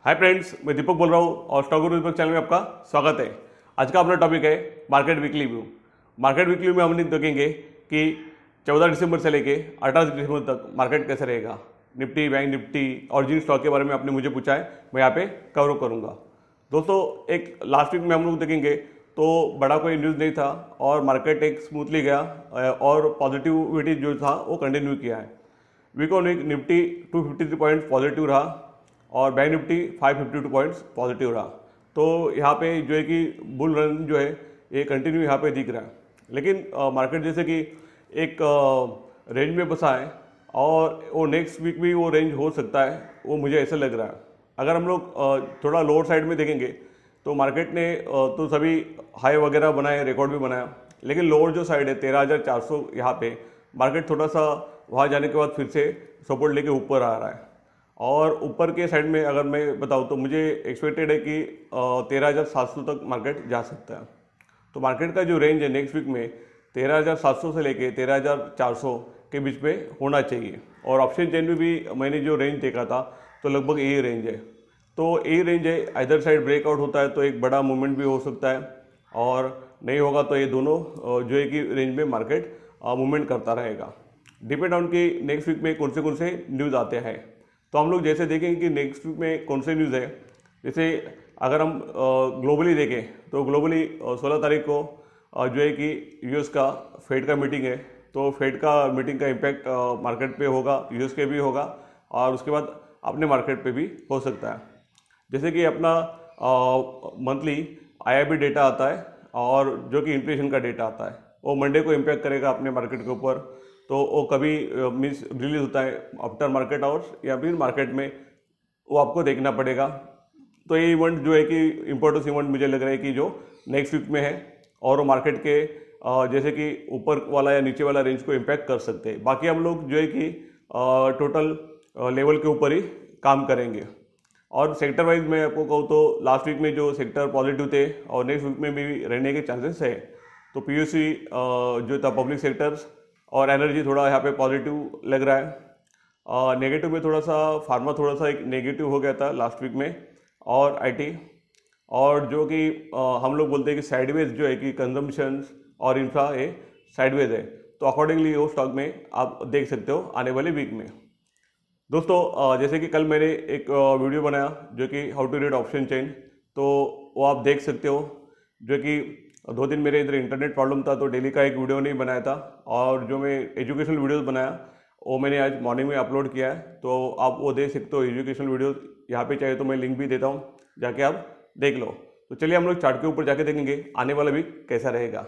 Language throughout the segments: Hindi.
हाय फ्रेंड्स, मैं दीपक बोल रहा हूँ और स्टॉक गुरु दीपक चैनल में आपका स्वागत है। आज का अपना टॉपिक है market weekly view. Market weekly view में हम देखेंगे कि 14 दिसंबर से लेके 18 दिसंबर तक मार्केट कैसे रहेगा। निफ्टी, बैंक निफ्टी और जिन स्टॉक के बारे में आपने मुझे पूछा है मैं यहाँ पे कवर करूँगा। दोस्तों, एक लास्ट वीक में हम लोग देखेंगे तो बड़ा कोई न्यूज़ नहीं था और मार्केट एक स्मूथली गया और पॉजिटिविटी जो था वो कंटिन्यू किया है। Week on week Nifty 253 point positive रहा और बैंक निफ्टी 552 पॉइंट्स पॉजिटिव रहा। तो यहाँ पे जो है कि बुल रन जो है ये कंटिन्यू यहाँ पे दिख रहा है। लेकिन मार्केट जैसे कि एक रेंज में बसा है और वो नेक्स्ट वीक भी वो रेंज हो सकता है, वो मुझे ऐसा लग रहा है। अगर हम लोग थोड़ा लोअर साइड में देखेंगे तो मार्केट ने तो सभी हाई वगैरह बनाए, रिकॉर्ड भी बनाया, लेकिन लोअर जो साइड है 13,400 यहाँ पे मार्केट थोड़ा सा वहाँ जाने के बाद फिर से सपोर्ट लेके ऊपर आ रहा है। और ऊपर के साइड में अगर मैं बताऊँ तो मुझे एक्सपेक्टेड है कि 13,700 तक मार्केट जा सकता है। तो मार्केट का जो रेंज है नेक्स्ट वीक में 13,700 से लेके 13,400 के बीच में होना चाहिए। और ऑप्शन चेन में भी मैंने जो रेंज देखा था तो लगभग यही रेंज है। तो यही रेंज है, इधर साइड ब्रेकआउट होता है तो एक बड़ा मूवमेंट भी हो सकता है और नहीं होगा तो ये दोनों जो है कि रेंज में मार्केट मूवमेंट करता रहेगा। डिपेंड ऑन कि नेक्स्ट वीक में कौन से न्यूज़ आते हैं। तो हम लोग जैसे देखेंगे कि नेक्स्ट वीक में कौन से न्यूज़ है। जैसे अगर हम ग्लोबली देखें तो ग्लोबली 16 तारीख को जो है कि यूएस का फेड का मीटिंग है। तो फेड का मीटिंग का इम्पैक्ट मार्केट पे होगा, यूएस के भी होगा और उसके बाद अपने मार्केट पे भी हो सकता है। जैसे कि अपना मंथली आईआईबी डेटा आता है और जो कि इन्फ्लेशन का डेटा आता है वो मंडे को इम्पैक्ट करेगा अपने मार्केट के ऊपर। तो वो कभी मीन्स रिलीज होता है आफ्टर मार्केट आवर्स या फिर मार्केट में, वो आपको देखना पड़ेगा। तो ये इवेंट जो है कि इम्पोर्टेंस इवेंट मुझे लग रहा है कि जो नेक्स्ट वीक में है और वो मार्केट के जैसे कि ऊपर वाला या नीचे वाला रेंज को इम्पैक्ट कर सकते हैं। बाकी हम लोग जो है कि टोटल लेवल के ऊपर ही काम करेंगे। और सेक्टर वाइज मैं आपको कहूँ तो लास्ट वीक में जो सेक्टर पॉजिटिव थे और नेक्स्ट वीक में भी रहने के चांसेस है। तो पीयूसी जो था पब्लिक सेक्टर्स और एनर्जी थोड़ा यहाँ पे पॉजिटिव लग रहा है। नेगेटिव में थोड़ा सा फार्मा थोड़ा सा एक नेगेटिव हो गया था लास्ट वीक में, और आईटी और जो कि हम लोग बोलते हैं कि साइडवेज जो है कि कंजम्पशन और इंफ्रा है साइडवेज है। तो अकॉर्डिंगली वो स्टॉक में आप देख सकते हो आने वाले वीक में। दोस्तों, जैसे कि कल मैंने एक वीडियो बनाया जो कि how to read option chain, तो वो आप देख सकते हो। जो कि 2 दिन मेरे इधर इंटरनेट प्रॉब्लम था तो डेली का एक वीडियो नहीं बनाया था, और जो मैं एजुकेशनल वीडियोस बनाया वो मैंने आज मॉर्निंग में अपलोड किया है। तो आप वो देख सकते हो एजुकेशनल वीडियोस, यहाँ पे चाहे तो मैं लिंक भी देता हूँ, जाके आप देख लो। तो चलिए हम लोग चार्ट के ऊपर जाके देखेंगे आने वाला वीक कैसा रहेगा।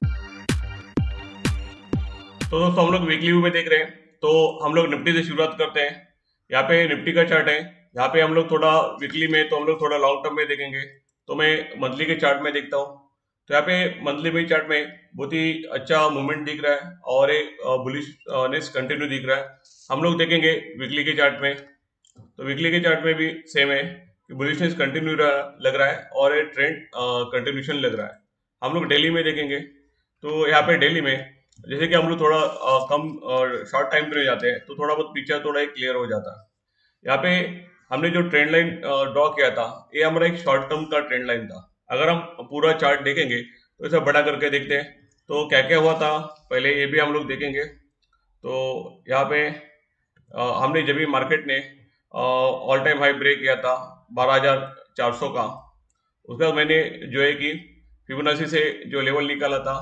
तो दोस्तों, हम लोग वीकली व्यू में देख रहे हैं। तो हम लोग निफ्टी से शुरुआत करते हैं। यहाँ पे निफ्टी का चार्ट है। यहाँ पे हम लोग थोड़ा वीकली में तो हम लोग थोड़ा लॉन्ग टर्म में देखेंगे। तो मैं मंथली के चार्ट में देखता हूँ। तो यहाँ पे मंथली में चार्ट में बहुत ही अच्छा मूवमेंट दिख रहा है और एक बुलिशनेस कंटिन्यू दिख रहा है। हम लोग देखेंगे वीकली के चार्ट में। तो वीकली के चार्ट में भी सेम है कि बुलिशनेस कंटिन्यू लग रहा है और एक ट्रेंड कंटिन्यूशन लग रहा है। हम लोग डेली में देखेंगे। तो यहाँ पे डेली में जैसे कि हम लोग थोड़ा कम शॉर्ट टाइम पे जाते हैं तो थोड़ा बहुत पिक्चर थोड़ा एक क्लियर हो जाता है। यहाँ पे हमने जो ट्रेंड लाइन ड्रॉ किया था ये हमारा एक शॉर्ट टर्म का ट्रेंड लाइन था। अगर हम पूरा चार्ट देखेंगे तो इसे बड़ा करके देखते हैं तो क्या क्या हुआ था पहले ये भी हम लोग देखेंगे। तो यहाँ पे हमने जब भी मार्केट ने ऑल टाइम हाई ब्रेक किया था 12,400 का, उसके बाद मैंने जो है कि फिबोनाची से जो लेवल निकाला था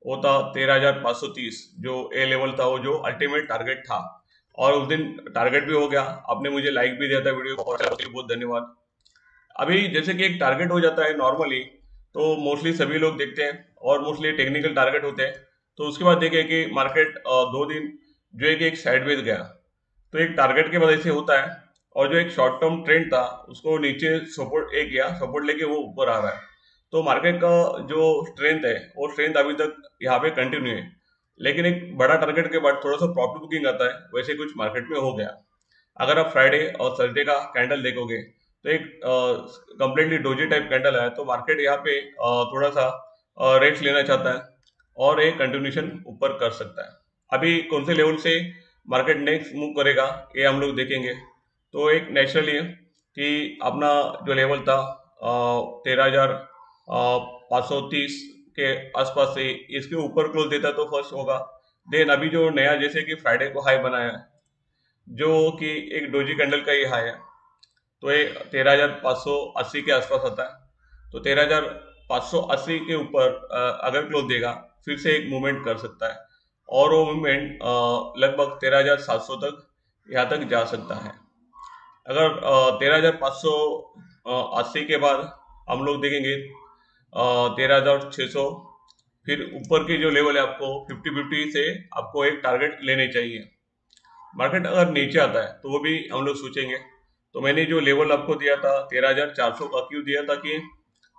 वो था 13,530, जो ए लेवल था, वो जो अल्टीमेट टारगेट था। और उस दिन टारगेट भी हो गया। आपने मुझे लाइक भी दिया था वीडियो को, बहुत धन्यवाद। अभी जैसे कि एक टारगेट हो जाता है नॉर्मली तो मोस्टली सभी लोग देखते हैं और मोस्टली टेक्निकल टारगेट होते हैं। तो उसके बाद देखें कि मार्केट 2 दिन जो है कि एक साइडवेज गया। तो एक टारगेट के वजह से होता है और जो एक शॉर्ट टर्म ट्रेंड था उसको नीचे सपोर्ट किया, सपोर्ट लेके वो ऊपर आ रहा है। तो मार्केट का जो स्ट्रेंथ है वो स्ट्रेंथ अभी तक यहाँ पे कंटिन्यू है, लेकिन एक बड़ा टारगेट के बाद थोड़ा सा प्रॉफिट बुकिंग आता है, वैसे कुछ मार्केट में हो गया। अगर आप फ्राइडे और थर्सडे का कैंडल देखोगे तो एक कंप्लीटली डोजी टाइप कैंडल है। तो मार्केट यहाँ पे थोड़ा सा रेट्स लेना चाहता है और एक कंटिन्यूशन ऊपर कर सकता है। अभी कौन से लेवल से मार्केट नेक्स्ट मूव करेगा ये हम लोग देखेंगे। तो एक नेचुरली है कि अपना जो लेवल था 13,530 के आसपास से इसके ऊपर क्लोज देता तो फर्स्ट होगा। देन अभी जो नया जैसे कि फ्राइडे को हाई बनाया है, जो कि एक डोजी कैंडल का ही हाई है, तो ये 13,580 के आसपास आता है। तो 13,580 के ऊपर अगर क्लोज देगा फिर से एक मूवमेंट कर सकता है, और वो मूवमेंट लगभग 13,700 तक यहाँ तक जा सकता है। अगर 13,580 के बाद हम लोग देखेंगे 13,600, फिर ऊपर के जो लेवल है आपको 50-50 से आपको एक टारगेट लेने चाहिए। मार्केट अगर नीचे आता है तो वो भी हम लोग सोचेंगे। तो मैंने जो लेवल आपको दिया था 13,400 का क्यों दिया था कि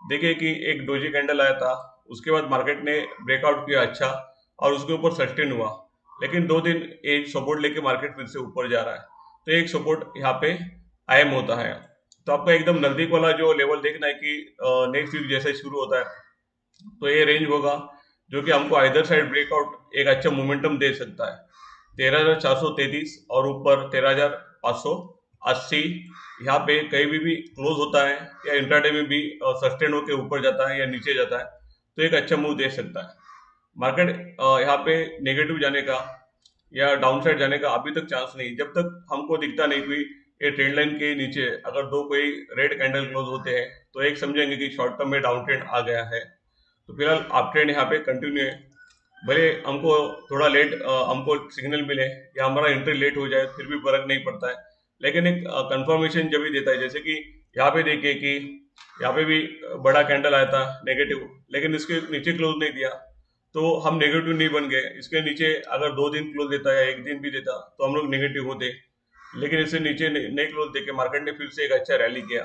देखिए कि एक डोजी कैंडल आया था, उसके बाद मार्केट ने ब्रेकआउट किया अच्छा, और उसके ऊपर सस्टेन हुआ, लेकिन 2 दिन एक सपोर्ट लेके मार्केट फिर से ऊपर जा रहा है। तो एक सपोर्ट यहाँ पे कायम होता है। तो आपका एकदम नजदीक वाला जो लेवल देखना है कि नेक्स्ट वीक जैसे शुरू होता है, तो ये रेंज होगा जो कि हमको आइदर साइड ब्रेकआउट एक अच्छा मोमेंटम दे सकता है। 13,433 और ऊपर 13,580 यहाँ पे कहीं भी क्लोज होता है, या इंट्राडे में भी सस्टेन होकर ऊपर जाता है या नीचे जाता है, तो एक अच्छा मूव दे सकता है। मार्केट यहाँ पे नेगेटिव जाने का या डाउन साइड जाने का अभी तक चांस नहीं, जब तक हमको दिखता नहीं कोई ये ट्रेंड लाइन के नीचे अगर दो कोई रेड कैंडल क्लोज होते हैं, तो एक समझेंगे कि शॉर्ट टर्म में डाउन ट्रेंड आ गया है। तो फिलहाल अप ट्रेंड यहाँ पे कंटिन्यू है। भले हमको थोड़ा लेट हमको सिग्नल मिले या हमारा एंट्री लेट हो जाए फिर भी फर्क नहीं पड़ता है, लेकिन एक कंफर्मेशन जब भी देता है, जैसे कि यहाँ पे देखिए कि यहाँ पे भी बड़ा कैंडल आया था नेगेटिव, लेकिन इसके नीचे क्लोज नहीं दिया, तो हम नेगेटिव नहीं बन गए। इसके नीचे अगर 2 दिन क्लोज देता या एक दिन भी देता तो हम लोग नेगेटिव होते, लेकिन इससे नीचे नहीं क्लोज देके मार्केट ने फिर से एक अच्छा रैली किया।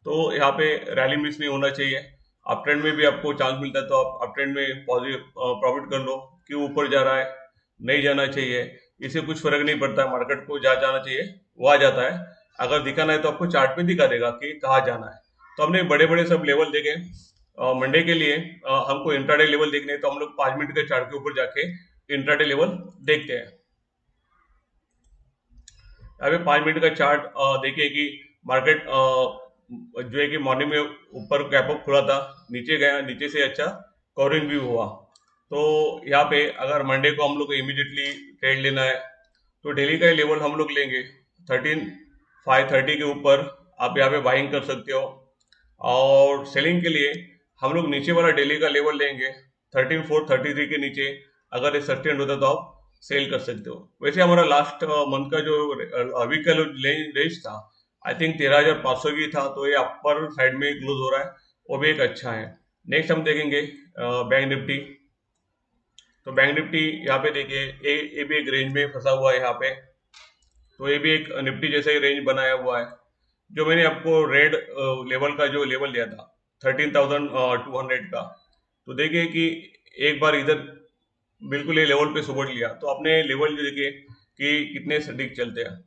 तो यहाँ पे रैली मिस नहीं होना चाहिए। अप ट्रेंड में भी आपको चांस मिलता है तो आप अप ट्रेंड में पॉजिटिव प्रॉफिट कर लो कि ऊपर जा रहा है, नहीं जाना चाहिए, इससे कुछ फर्क नहीं पड़ता है। मार्केट को जहाँ जाना चाहिए वहाँ जाता है। अगर दिखाना है तो आपको चार्ट में दिखा देगा कि कहाँ जाना है। तो हमने बड़े बड़े सब लेवल देखे। मंडे के लिए हमको इंट्राडे लेवल देखने हैं, तो हम लोग 5 मिनट के चार्ट के ऊपर जाके इंट्राडे लेवल देखते हैं। अभी 5 मिनट का चार्ट देखिए कि मार्केट जो है कि मॉर्निंग में ऊपर गैप अप खुला था, नीचे गया, नीचे से अच्छा कवरिंग भी हुआ। तो यहाँ पे अगर मंडे को हम लोग को इमीडिएटली ट्रेड लेना है, तो डेली का लेवल हम लोग लेंगे 13,530 के ऊपर। आप यहाँ पे बाइंग कर सकते हो, और सेलिंग के लिए हम लोग नीचे वाला डेली का लेवल लेंगे 13,433 के नीचे। अगर ये सस्टेन होता तो आप सेल कर सकते हो। वैसे हमारा लास्ट मंथ का जो वीक का रेंज था, आई थिंक 13,500 की था, तो ये अपर साइड में क्लोज हो रहा है, वो भी एक अच्छा है। नेक्स्ट हम देखेंगे बैंक निफ्टी। तो बैंक निफ्टी यहाँ पे देखिए ये भी एक रेंज में फंसा हुआ है यहाँ पे। तो ये भी एक निफ्टी जैसा ही रेंज बनाया हुआ है। जो मैंने आपको रेड लेवल का जो लेवल दिया था 13,200 का, तो देखिए कि एक बार इधर बिल्कुल ये लेवल पे सपोर्ट लिया, तो अपने लेवल जो देखिए कि कितने सटीक चलते हैं।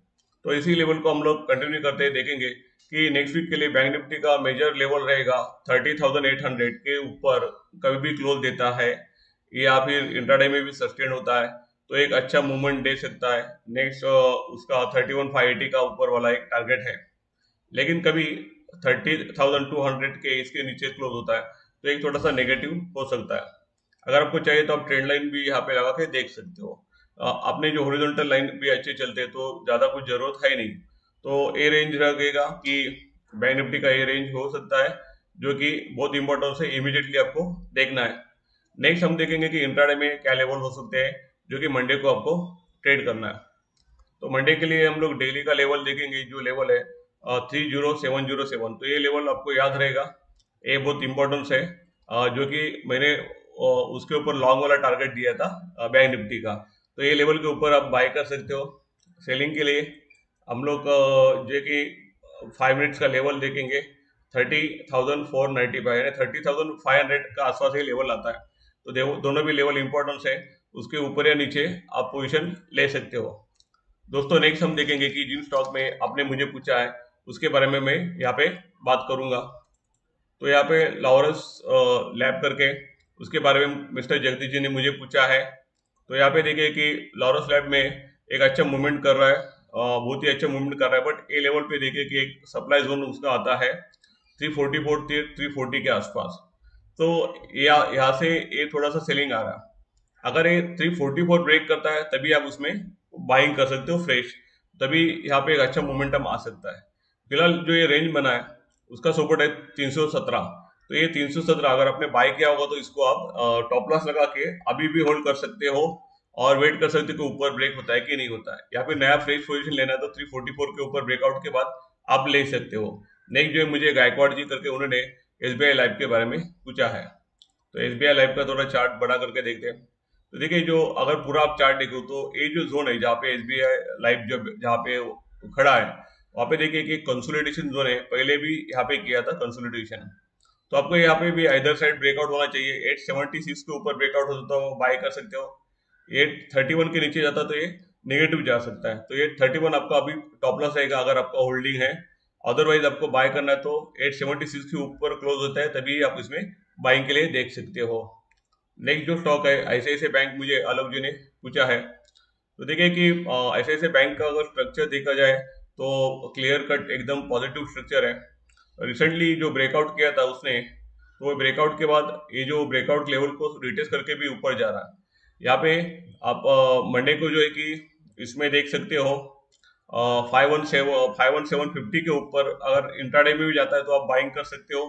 तो इसी लेवल को हम लोग कंटिन्यू करते हैं, देखेंगे कि नेक्स्ट वीक के लिए बैंक निफ्टी का मेजर लेवल रहेगा 30,800 के ऊपर कभी भी क्लोज देता है, या फिर इंट्राडे में भी सस्टेन होता है, तो एक अच्छा मूवमेंट दे सकता है। नेक्स्ट उसका 31,580 का ऊपर वाला एक टारगेट है। लेकिन कभी 30,200 के इसके नीचे क्लोज होता है तो एक थोड़ा सा नेगेटिव हो सकता है। अगर आपको चाहिए तो आप ट्रेंड लाइन भी यहाँ पे लगा के देख सकते हो। अपने जो हॉरिजॉन्टल लाइन भी अच्छे चलते हैं तो ज़्यादा कुछ जरूरत है नहीं। तो ये रेंज रहेगा कि बैंक निफ्टी का ये रेंज हो सकता है, जो कि बहुत इंपॉर्टेंट है, इमीडिएटली आपको देखना है। नेक्स्ट हम देखेंगे कि इंट्राडे में क्या लेवल हो सकते हैं, जो कि मंडे को आपको ट्रेड करना है। तो मंडे के लिए हम लोग डेली का लेवल देखेंगे, जो लेवल है 30707। तो ये लेवल आपको याद रहेगा, ये बहुत इंपॉर्टेंस है, जो कि मैंने उसके ऊपर लॉन्ग वाला टारगेट दिया था बैंक निफ्टी का। तो ये लेवल के ऊपर आप बाय कर सकते हो। सेलिंग के लिए हम लोग जो कि 5 मिनट्स का लेवल देखेंगे 30,495, यानी 30,500 का आसपास ये लेवल आता है। तो दोनों भी लेवल इंपॉर्टेंस है, उसके ऊपर या नीचे आप पोजीशन ले सकते हो। दोस्तों नेक्स्ट हम देखेंगे कि जिन स्टॉक में आपने मुझे पूछा है उसके बारे में मैं यहाँ पे बात करूंगा। तो यहाँ पे लॉरस लैब करके उसके बारे में मिस्टर जगदीश जी ने मुझे पूछा है। तो यहाँ पे देखिए कि लॉरस लैब में एक अच्छा मूवमेंट कर रहा है, बहुत ही अच्छा मूवमेंट कर रहा है, बट ए लेवल पे देखिए कि एक सप्लाई जोन उसका आता है 344 340 के आसपास। तो यहाँ से ये थोड़ा सा सेलिंग आ रहा है। अगर ये 344 ब्रेक करता है तभी आप उसमें बाइंग कर सकते हो फ्रेश, तभी यहाँ पे एक अच्छा मोमेंटम आ सकता है। फिलहाल जो ये रेंज बना है उसका सपोर्ट है 317। तो ये 317 अगर आपने बाय किया होगा तो इसको आप टॉप लॉस लगा के अभी भी होल्ड कर सकते हो और वेट कर सकते हो कि ऊपर ब्रेक होता है कि नहीं होता है। या फिर नया फ्रेश पोजीशन लेना है तो 344 के ऊपर ब्रेकआउट के बाद आप ले सकते हो। नेक्स्ट जो है मुझे गायकवाड़ जी करके उन्होंने एसबीआई लाइफ के बारे में पूछा है, तो एसबीआई लाइफ का थोड़ा चार्ट बना करके देखते हैं। तो देखिए जो अगर पूरा आप चार्ट देखो तो ये जो जोन है जहाँ पे एसबीआई लाइफ जब जहाँ पे खड़ा है वहाँ पे देखिए कि कंसोलिडेशन जोन है, पहले भी यहाँ पे किया था कंसोलिडेशन। तो आपको यहाँ पे भी इधर साइड ब्रेकआउट होना चाहिए। 876 के ऊपर ब्रेकआउट होता तो बाय कर सकते हो। 831 के नीचे जाता तो ये नेगेटिव जा सकता है, तो 831 आपका अभी टॉप लॉस रहेगा अगर आपका होल्डिंग है। अदरवाइज आपको बाय करना है तो 876 के ऊपर क्लोज होता है तभी आप इसमें बाइंग के लिए देख सकते हो। नेक्स्ट जो स्टॉक है आईसीआईसीआई बैंक, मुझे आलोक जी ने पूछा है। तो देखिए कि आईसीआईसीआई बैंक का अगर स्ट्रक्चर देखा जाए तो क्लियर कट एकदम पॉजिटिव स्ट्रक्चर है। रिसेंटली जो ब्रेकआउट किया था उसने, तो ब्रेकआउट के बाद ये जो ब्रेकआउट लेवल को रिटेस्ट करके भी ऊपर जा रहा है। यहाँ पे आप मंडे को जो है कि इसमें देख सकते हो 51750 के ऊपर अगर इंट्राडे में भी जाता है तो आप बाइंग कर सकते हो।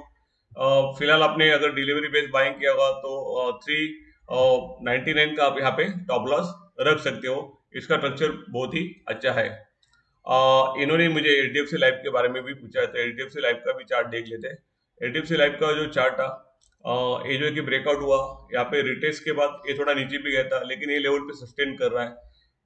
फिलहाल आपने अगर डिलीवरी बेस्ड बाइंग किया होगा तो 399 का आप यहाँ पे टॉप लॉस रख सकते हो। इसका स्ट्रक्चर बहुत ही अच्छा है। इन्होंने मुझे एचडीएफसी लाइफ के बारे में भी पूछा है, तो एचडीएफसी लाइफ का भी चार्ट देख लेते हैं। एचडीएफसी लाइफ का जो चार्ट था ये जो है कि ब्रेकआउट हुआ यहाँ पे रिटेस्ट के बाद ये थोड़ा नीचे भी गया था लेकिन ये लेवल पे सस्टेन कर रहा है,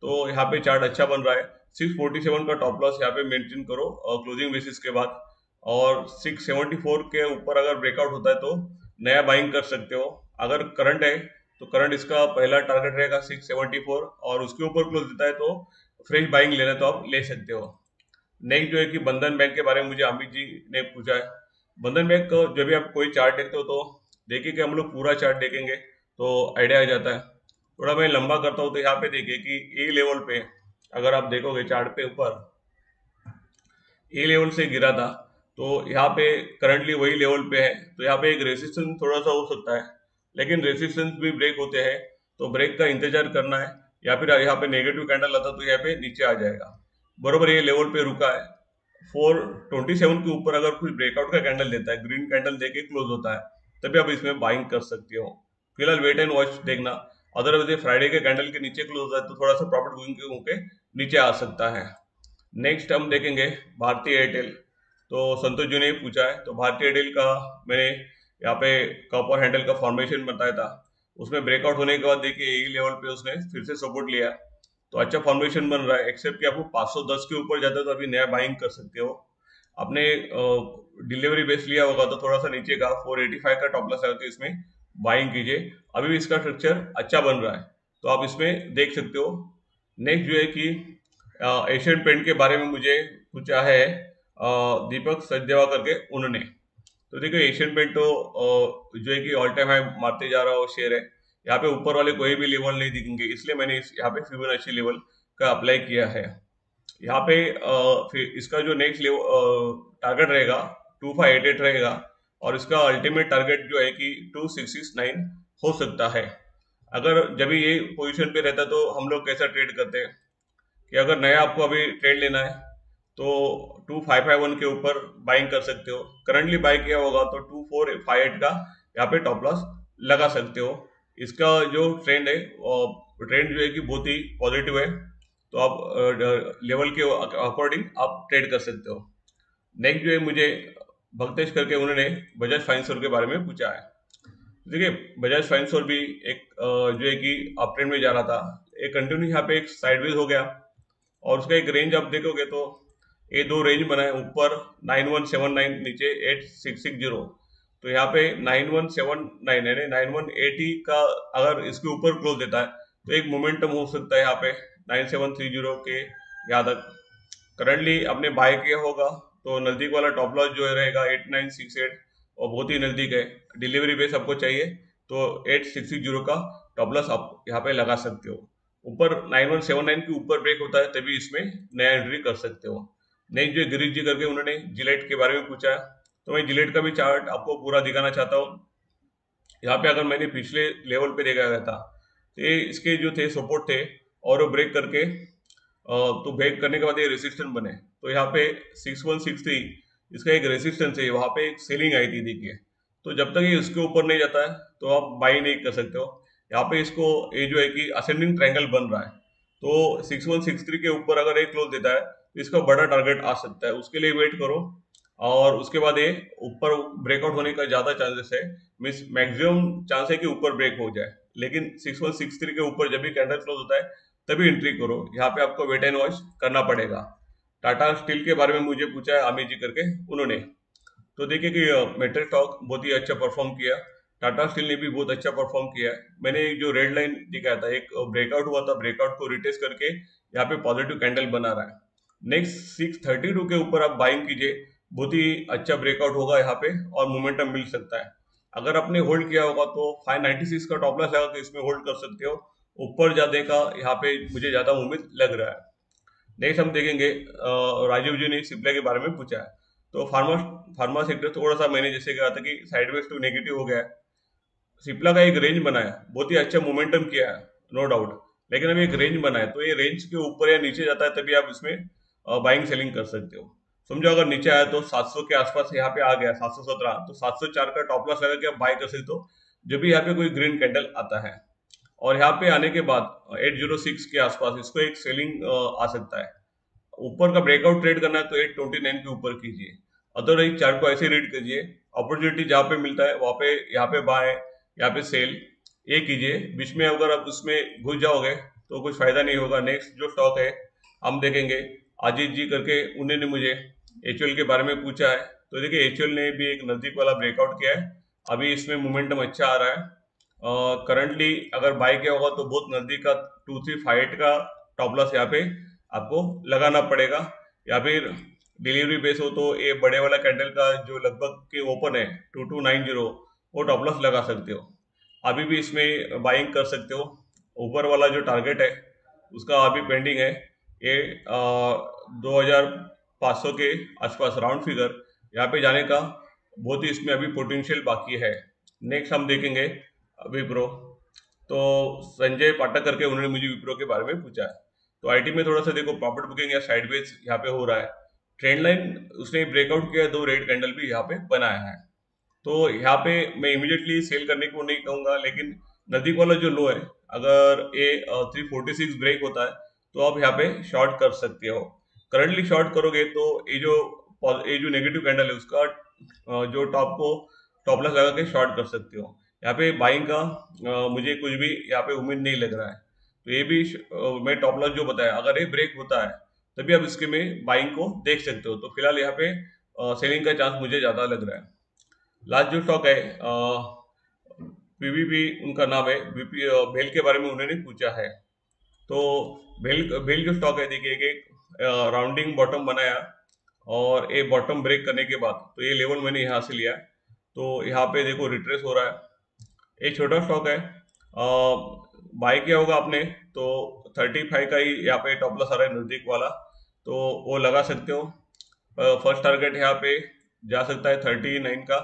तो यहाँ पे चार्ट अच्छा बन रहा है। 647 का टॉप लॉस यहाँ पे मेंटेन करो क्लोजिंग बेसिस के बाद, और 674 के ऊपर अगर ब्रेकआउट होता है तो नया बाइंग कर सकते हो। अगर करंट है तो करंट इसका पहला टारगेट रहेगा 674, और उसके ऊपर क्लोज देता है तो फ्रेश बाइंग लेना तो आप ले सकते हो। नेक्स्ट जो है कि बंधन बैंक के बारे में मुझे अमित जी ने पूछा है। बंधन बैंक को जब भी आप कोई चार्ट देखते हो तो देखिए कि हम लोग पूरा चार्ट देखेंगे तो आइडिया आ जाता है। थोड़ा मैं लंबा करता हूँ तो यहाँ पे देखिए कि ए लेवल पे अगर आप देखोगे चार्ट पे ऊपर ए लेवल से गिरा था, तो यहाँ पे करंटली वही लेवल पे है। तो यहाँ पे एक रेसिस्टेंस थोड़ा सा हो सकता है, लेकिन रेसिस्टेंस भी ब्रेक होते हैं तो ब्रेक का इंतजार करना है, या फिर यहाँ पे नेगेटिव कैंडल आता तो यहाँ पे नीचे आ जाएगा। बरोबर ये लेवल पे रुका है 427 के ऊपर अगर कुछ ब्रेकआउट का कैंडल देता है, ग्रीन कैंडल देके क्लोज होता है, तभी आप इसमें बाइंग कर सकते हो। फिलहाल वेट एंड वॉच देखना, अदरवाइज फ्राइडे के कैंडल के नीचे क्लोज होता है तो थोड़ा सा प्रॉफिट बुकिंग होके नीचे आ सकता है। नेक्स्ट हम देखेंगे भारतीय एयरटेल। तो संतोष जी ने पूछा है, तो भारतीय एयरटेल का मैंने यहाँ पे कॉपर हैंडल का फॉर्मेशन बताया था, उसमें ब्रेकआउट होने के बाद देखिए यही लेवल पे उसने फिर से सपोर्ट लिया, तो अच्छा फॉर्मेशन बन रहा है। एक्सेप्ट कि आपको 510 के ऊपर जाता है तो अभी नया बाइंग कर सकते हो। आपने डिलीवरी बेस लिया होगा तो थोड़ा सा नीचे का 485 का टॉप लॉस लगा के इसमें बाइंग कीजिए। अभी भी इसका स्ट्रक्चर अच्छा बन रहा है तो आप इसमें देख सकते हो। नेक्स्ट जो है कि एशियन पेंट के बारे में मुझे पूछा है दीपक सचदेवा करके उन्होंने। तो देखो एशियन पेंट तो जो है कि ऑल टाइम हाई मारते जा रहा हो शेयर है। यहाँ पे ऊपर वाले कोई भी लेवल नहीं दिखेंगे, इसलिए मैंने यहाँ पे फिबोनाची लेवल का अप्लाई किया है। यहाँ पे फिर इसका जो नेक्स्ट लेवल टारगेट रहेगा 2588 रहेगा, और इसका अल्टीमेट टारगेट जो है कि 2669 हो सकता है। अगर जब भी ये पोजीशन पे रहता है तो हम लोग कैसा ट्रेड करते हैं कि अगर नया आपको अभी ट्रेड लेना है तो 2551 के ऊपर बाइंग कर सकते हो। करंटली बाई किया होगा तो 2458 का यहाँ पे टॉप लॉस लगा सकते हो। इसका जो ट्रेंड है ट्रेंड जो है कि बहुत ही पॉजिटिव है, तो आप लेवल के अकॉर्डिंग आप ट्रेड कर सकते हो। नेक्स्ट जो है मुझे भक्तेश करके उन्होंने बजाज फाइनेंसर के बारे में पूछा है। देखिए बजाज फाइनेंसर भी एक जो है कि अप ट्रेंड में जा रहा था, एक कंटिन्यू यहाँ पे एक साइडवेज हो गया, और उसका एक रेंज आप देखोगे तो ये दो रेंज बनाए, ऊपर 9179 नीचे 8660। तो यहाँ पे 9179 है 9180 का अगर इसके ऊपर क्लोज देता है तो एक मोमेंटम हो सकता है यहाँ पे 9730 के यहाँ तक। करंटली आपने बाय किया होगा तो नजदीक वाला टॉप लॉस जो है रहेगा 8968, और बहुत ही नजदीक है। डिलीवरी बेस आपको चाहिए तो 8660 का टॉप लॉस आप यहाँ पे लगा सकते हो। ऊपर 9179 के ऊपर ब्रेक होता है तभी इसमें नया एंट्री कर सकते हो। नेक्स्ट जो गिरीश जी करके उन्होंने जिलेट के बारे में पूछा, तो मैं जिलेट का भी चार्ट आपको पूरा दिखाना चाहता हूँ। यहाँ पे अगर मैंने पिछले लेवल पे देखा गया था तो ये इसके जो थे सपोर्ट थे और वो ब्रेक करके तो ब्रेक करने के बाद ये रेसिस्टेंस बने, तो यहाँ पे 6163 इसका एक रेसिस्टेंस है, वहाँ पे एक सेलिंग आई थी देखिए। तो जब तक ये इसके ऊपर नहीं जाता है तो आप बाई नहीं कर सकते हो। यहाँ पे इसको ये जो है कि असेंडिंग ट्रायंगल बन रहा है, तो 6163 के ऊपर अगर एक क्लोज देता है तो इसका बड़ा टारगेट आ सकता है, उसके लिए वेट करो। और उसके बाद ये ऊपर ब्रेकआउट होने का ज्यादा चांसेस है, मीन्स मैक्सिमम चांस है कि ऊपर ब्रेक हो जाए, लेकिन 6163 के ऊपर जब भी कैंडल क्लोज होता है तभी एंट्री करो। यहाँ पे आपको वेट एंड वॉच करना पड़ेगा। टाटा स्टील के बारे में मुझे पूछा है अमित जी करके उन्होंने, तो देखिए कि मेटल स्टॉक बहुत ही अच्छा परफॉर्म किया, टाटा स्टील ने भी बहुत अच्छा परफॉर्म किया है। मैंने एक जो रेड लाइन दिखाया था, एक ब्रेकआउट हुआ था, ब्रेकआउट को रिटेस्ट करके यहाँ पे पॉजिटिव कैंडल बना रहा है। नेक्स्ट 632 के ऊपर आप बाइंग कीजिए, बहुत ही अच्छा ब्रेकआउट होगा यहाँ पे और मोमेंटम मिल सकता है। अगर आपने होल्ड किया होगा तो 596 का टॉप लॉस लगा के इसमें होल्ड कर सकते हो, ऊपर जाने का यहाँ पे मुझे ज्यादा उम्मीद लग रहा है। नेक्स्ट हम देखेंगे राजीव जी ने सिप्ला के बारे में पूछा है, तो फार्मा सेक्टर थोड़ा सा मैंने जैसे कहा था कि साइडवेज टू नेगेटिव हो गया है। सिप्ला का एक रेंज बनाया, बहुत ही अच्छा मोमेंटम किया है नो डाउट, लेकिन अभी एक रेंज बनाया, तो ये रेंज के ऊपर या नीचे जाता है तभी आप इसमें बाइंग सेलिंग कर सकते हो। समझो अगर नीचे आया तो 700 के आसपास यहाँ पे आ गया 717, तो 704 का टॉप लॉस लगा के आप बाय कर सकते हो जब भी यहाँ पे कोई ग्रीन कैंडल आता है। और यहाँ पे आने के बाद 806 के आसपास इसको एक सेलिंग आ सकता है। ऊपर का ब्रेकआउट ट्रेड करना है तो 829 के ऊपर कीजिए, अदरवाइज चार्ट को ऐसे रीड कीजिए, अपॉर्चुनिटी जहाँ पे मिलता है वहाँ पे, यहाँ पे बाय, यहाँ पे सेल, ये कीजिए। बीच में अगर आप उसमें घुस जाओगे तो कुछ फायदा नहीं होगा। नेक्स्ट जो स्टॉक है हम देखेंगे, अजीत जी करके उन्होंने मुझे एचयूएल के बारे में पूछा है, तो देखिए एचयूएल ने भी एक नजदीक वाला ब्रेकआउट किया है, अभी इसमें मोमेंटम अच्छा आ रहा है। करंटली अगर बाय किया होगा तो बहुत नजदीक का 2358 का टॉप लॉस यहाँ पे आपको लगाना पड़ेगा, या फिर डिलीवरी बेस हो तो ये बड़े वाला कैंडल का जो लगभग के ओपन है 2290 वो टॉप लॉस लगा सकते हो। अभी भी इसमें बाइंग कर सकते हो। ऊपर वाला जो टारगेट है उसका अभी पेंडिंग है, ये 2500 के आसपास राउंड फिगर, यहाँ पे जाने का बहुत ही इसमें अभी पोटेंशियल बाकी है। नेक्स्ट हम देखेंगे विप्रो, तो संजय पाठक करके उन्होंने मुझे विप्रो के बारे में पूछा है। तो आईटी में थोड़ा सा देखो प्रॉफिट बुकिंग या साइडवेज यहाँ पे हो रहा है, ट्रेंड लाइन उसने ब्रेकआउट किया, दो रेड कैंडल भी यहाँ पे बनाया है। तो यहाँ पे मैं इमीडिएटली सेल करने को नहीं कहूंगा, लेकिन नजदीक वाला जो लो है अगर ये 346 ब्रेक होता है तो आप यहाँ पे शॉर्ट कर सकते हो। करंटली शॉर्ट करोगे तो ये जो नेगेटिव कैंडल है उसका जो टॉप लॉस लगा के शॉर्ट कर सकते हो। यहाँ पे बाइंग का मुझे कुछ भी यहाँ पे उम्मीद नहीं लग रहा है, तो ये भी मैं टॉप लॉस जो बताया अगर ये ब्रेक होता है तभी आप इसके में बाइंग को देख सकते हो। तो फिलहाल यहाँ पे सेलिंग का चांस मुझे ज्यादा लग रहा है। लास्ट जो स्टॉक है पीवीपी उनका नाम है, बीपी भेल के बारे में उन्होंने पूछा है। तो भेल जो स्टॉक है देखिए कि राउंडिंग बॉटम बनाया और ये बॉटम ब्रेक करने के बाद तो ये लेवल मैंने यहाँ से लिया, तो यहाँ पे देखो रिट्रेस हो रहा है। एक छोटा स्टॉक है, बाय किया होगा आपने तो 35 का ही यहाँ पे टॉप लॉस आ रहा है नजदीक वाला, तो वो लगा सकते हो। फर्स्ट टारगेट यहाँ पे जा सकता है 39 का,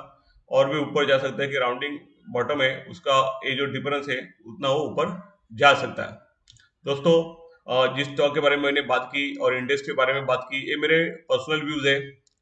और भी ऊपर जा सकता है कि राउंडिंग बॉटम है उसका ये जो डिफरेंस है उतना वो ऊपर जा सकता है। दोस्तों जिस स्टॉक के बारे में मैंने बात की और इंडेक्स के बारे में बात की, ये मेरे पर्सनल व्यूज है,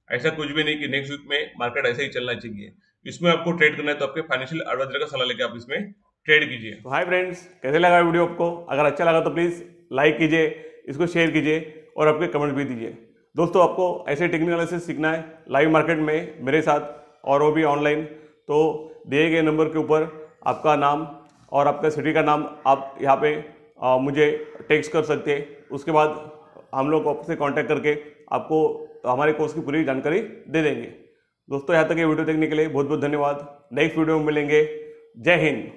ऐसा कुछ भी नहीं कि नेक्स्ट वीक में मार्केट ऐसे ही चलना चाहिए। इसमें आपको ट्रेड करना है तो आपके फाइनेंशियल एडवाइजर का सलाह लेके आप इसमें ट्रेड कीजिए। तो हाय फ्रेंड्स, कैसे लगा वीडियो आपको? अगर अच्छा लगा तो प्लीज लाइक कीजिए, इसको शेयर कीजिए और आपके कमेंट भी दीजिए। दोस्तों आपको ऐसे टेक्निकल एनालिसिस सीखना है लाइव मार्केट में मेरे साथ और वो भी ऑनलाइन, तो दिए गए नंबर के ऊपर आपका नाम और आपका सिटी का नाम आप यहाँ पे मुझे टेक्स्ट कर सकते हैं। उसके बाद हम लोग आपसे कांटेक्ट करके आपको हमारे कोर्स की पूरी जानकारी दे देंगे। दोस्तों यहाँ तक ये वीडियो देखने के लिए बहुत बहुत धन्यवाद। नेक्स्ट वीडियो में मिलेंगे। जय हिंद।